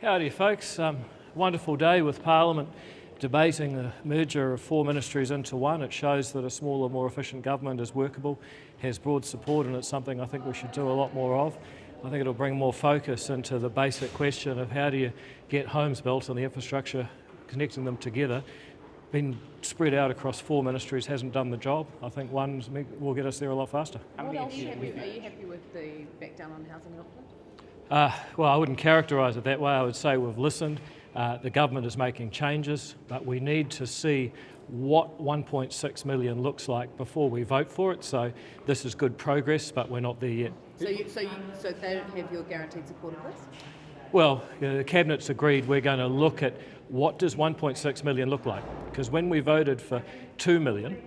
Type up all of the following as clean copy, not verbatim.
Howdy folks, wonderful day with Parliament debating the merger of four ministries into one. It shows that a smaller, more efficient government is workable, has broad support, and it's something I think we should do a lot more of. I think it'll bring more focus into the basic question of how do you get homes built and the infrastructure, connecting them together. Been spread out across four ministries hasn't done the job. I think one will get us there a lot faster. What else are you happy with the back down on housing in Auckland? Well, I wouldn't characterise it that way. I would say we've listened. The government is making changes, but we need to see what 1.6 million looks like before we vote for it. So this is good progress, but we're not there yet. So they don't have your guaranteed support of this? Well, the Cabinet's agreed we're going to look at what does 1.6 million look like. Because when we voted for 2 million,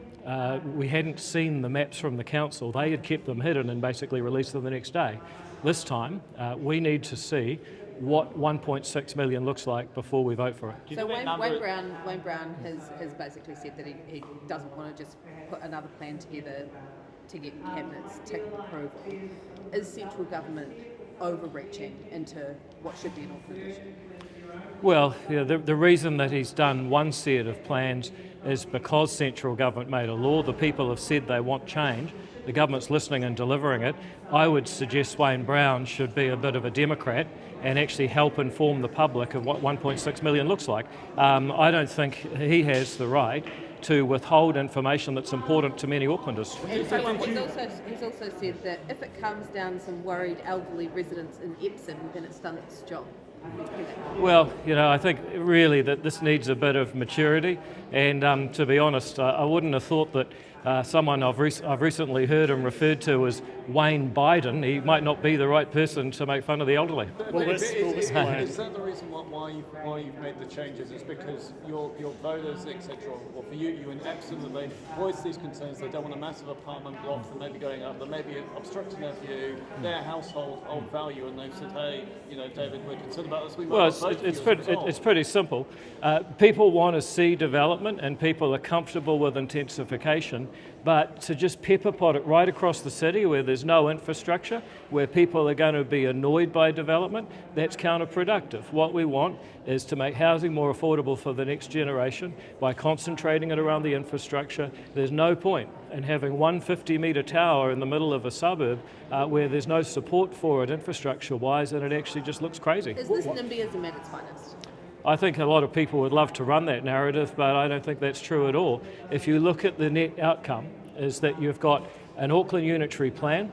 we hadn't seen the maps from the council. They had kept them hidden and basically released them the next day. This time, we need to see what 1.6 million looks like before we vote for it. So Wayne Brown has basically said that he doesn't want to just put another plan together to get Cabinet's tick approval. Is central government overreaching into what should be an Auckland issue? Well, the reason that he's done one set of plans is because central government made a law. The people have said they want change. The government's listening and delivering it. I would suggest Wayne Brown should be a bit of a Democrat and actually help inform the public of what 1.6 million looks like. I don't think he has the right to withhold information that's important to many Aucklanders. And he's also said that if it comes down to some worried elderly residents in Epsom, then it's done its job. Well, I think really that this needs a bit of maturity, and to be honest, I wouldn't have thought that someone I've recently heard him referred to as Wayne Biden. He might not be the right person to make fun of the elderly. Is that the reason why you've made the changes? It's because your voters, etc., or for you in Epsom, that they voice these concerns. They don't want a massive apartment block that may be going up, that may be obstructing their view, their household value, and they've said, hey, David, we're concerned about this. It's pretty simple. People want to see development, and people are comfortable with intensification. But to just pepper pot it right across the city where there's no infrastructure, where people are going to be annoyed by development, that's counterproductive. What we want is to make housing more affordable for the next generation by concentrating it around the infrastructure. There's no point in having one 50-metre tower in the middle of a suburb where there's no support for it infrastructure-wise, and it actually just looks crazy. Is this NIMBYism at its finest? I think a lot of people would love to run that narrative, but I don't think that's true at all. If you look at the net outcome, is that you've got an Auckland unitary plan,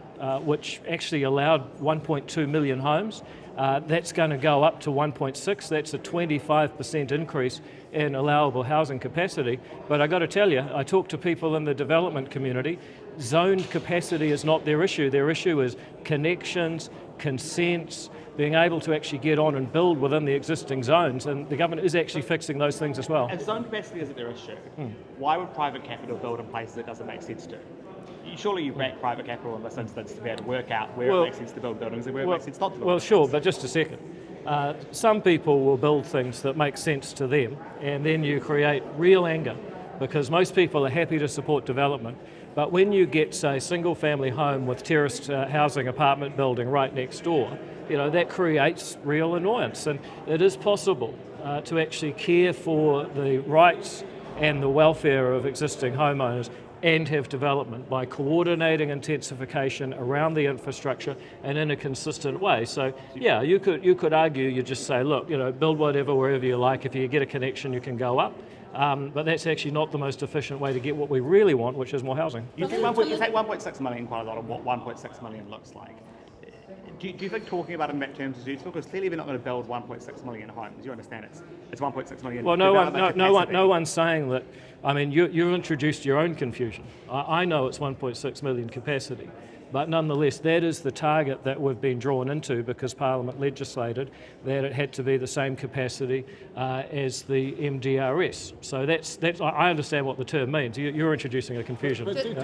which actually allowed 1.2 million homes. That's going to go up to 1.6. That's a 25% increase in allowable housing capacity. But I got to tell you, I talk to people in the development community. Zoned capacity is not their issue. Their issue is connections, consents, being able to actually get on and build within the existing zones, and the government is actually fixing those things as well. If zone capacity isn't their issue, why would private capital build in places it doesn't make sense to? Surely you back private capital in this instance to be able to work out where it makes sense to build buildings and where it makes sense not to build buildings. Well, sure, but just a second. Some people will build things that make sense to them, and then you create real anger, because most people are happy to support development. But when you get, say, a single-family home with terraced housing apartment building right next door, that creates real annoyance. And it is possible to actually care for the rights and the welfare of existing homeowners and have development by coordinating intensification around the infrastructure and in a consistent way. So, yeah, you could argue, you just say, look, build whatever wherever you like. If you get a connection, you can go up. But that's actually not the most efficient way to get what we really want, which is more housing. You take 1.6 million quite a lot of what 1.6 million looks like. Do you think talking about it in that terms is useful? Because clearly we're not going to build 1.6 million homes. You understand it's 1.6 million. Well, no one's saying that. I mean, you introduced your own confusion. I know it's 1.6 million capacity. But nonetheless, that is the target that we've been drawn into because Parliament legislated that it had to be the same capacity as the MDRS. So that's I understand what the term means. You're introducing a confusion. Was there any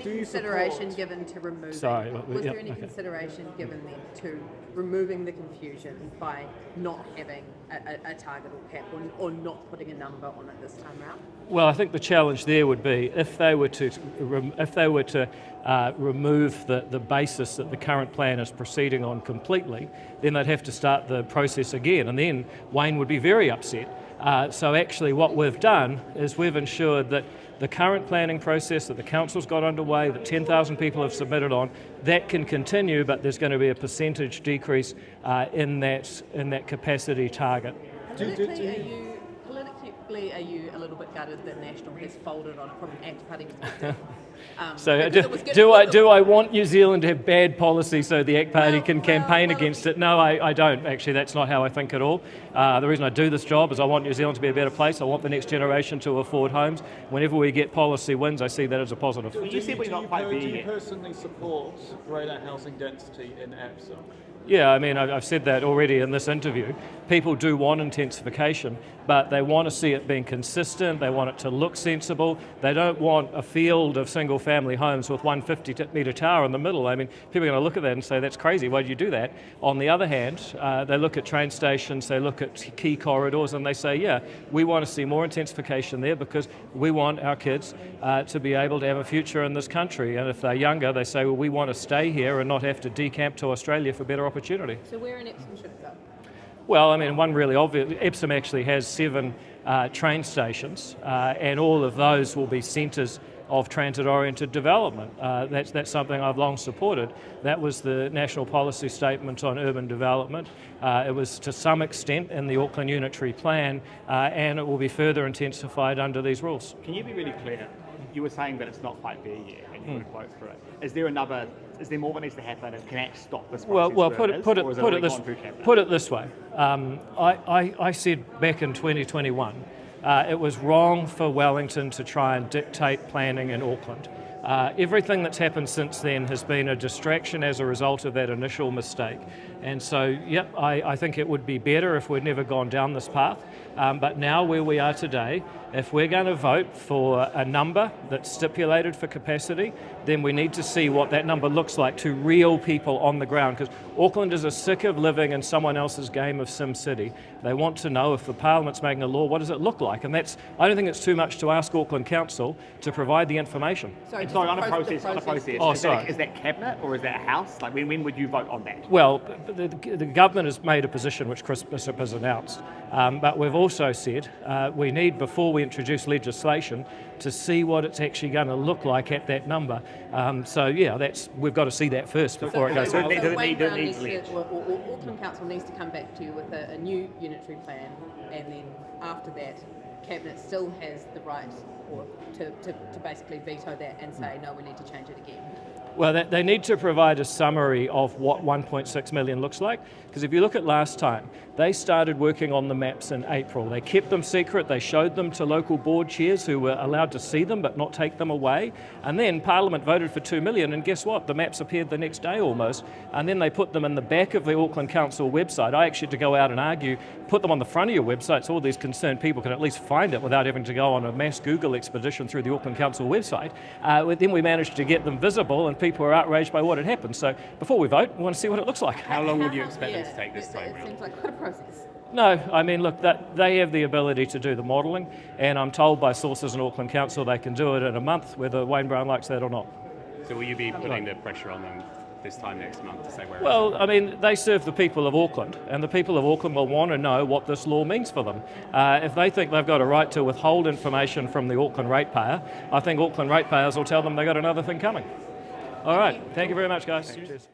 consideration given to removing? Sorry. Was there any consideration given then to removing the confusion by not having a target or cap or not putting a number on it this time around? Well, I think the challenge there would be if they were to remove the basis that the current plan is proceeding on completely, then they'd have to start the process again, and then Wayne would be very upset. So actually what we've done is we've ensured that the current planning process that the council's got underway, that 10,000 people have submitted on, that can continue, but there's going to be a percentage decrease in that capacity target. Politically, are you a little bit gutted that National has folded on it from an ACT Party perspective? So do I want New Zealand to have bad policy so the ACT Party can campaign against it? No, I don't. Actually, that's not how I think at all. The reason I do this job is I want New Zealand to be a better place. I want the next generation to afford homes. Whenever we get policy wins, I see that as a positive. Do you personally support greater housing density in APSA? Yeah, I mean, I've said that already in this interview. People do want intensification, but they want to see it being consistent. They want it to look sensible. They don't want a field of single-family homes with one 50-metre tower in the middle. I mean, people are going to look at that and say, that's crazy, why do you do that? On the other hand, they look at train stations, they look at key corridors, and they say, yeah, we want to see more intensification there because we want our kids to be able to have a future in this country. And if they're younger, they say, well, we want to stay here and not have to decamp to Australia for better opportunity. So where in Epsom should it go? Well, I mean, one really obvious, Epsom actually has 7 train stations, and all of those will be centres of transit-oriented development. That's something I've long supported. That was the national policy statement on urban development. It was to some extent in the Auckland Unitary Plan, and it will be further intensified under these rules. Can you be really clear? You were saying that it's not quite there yet, and you would vote for it. Is there more that needs to happen, and can ACT stop this process? Well, put it this way. I said back in 2021, it was wrong for Wellington to try and dictate planning in Auckland. Everything that's happened since then has been a distraction as a result of that initial mistake. And so, yep, I think it would be better if we'd never gone down this path. But now where we are today, if we're going to vote for a number that's stipulated for capacity, then we need to see what that number looks like to real people on the ground, because Aucklanders are sick of living in someone else's game of SimCity. They want to know if the Parliament's making a law, what does it look like? And I don't think it's too much to ask Auckland Council to provide the information. Sorry, on a process. Oh, sorry. Is that Cabinet or is that House? Like, when would you vote on that? Well, the government has made a position which Chris Bishop has announced, but we've also said we need, before we introduce legislation, to see what it's actually going to look like at that number. So yeah, we've got to see that first before it goes. Auckland Council needs to come back to you with a new unitary plan, and then after that, Cabinet still has the right to basically veto that and say, no, we need to change it again. Well, they need to provide a summary of what 1.6 million looks like, because if you look at last time, they started working on the maps in April. They kept them secret, they showed them to local board chairs who were allowed to see them but not take them away, and then Parliament voted for 2 million, and guess what? The maps appeared the next day almost, and then they put them in the back of the Auckland Council website. I actually had to go out and argue, put them on the front of your website so all these concerned people can at least find it without having to go on a mass Google expedition through the Auckland Council website. Then we managed to get them visible, and people were outraged by what had happened. So before we vote, we want to see what it looks like. How long would you expect it to take this time It round? seems like quite a process. No, I mean, look, they have the ability to do the modelling, and I'm told by sources in Auckland Council they can do it in a month, whether Wayne Brown likes that or not. So will you be putting the pressure on them this time next month to say where? Well, I mean, they serve the people of Auckland, and the people of Auckland will want to know what this law means for them. If they think they've got a right to withhold information from the Auckland ratepayer, I think Auckland ratepayers will tell them they've got another thing coming. All right, thank you very much, guys. Cheers.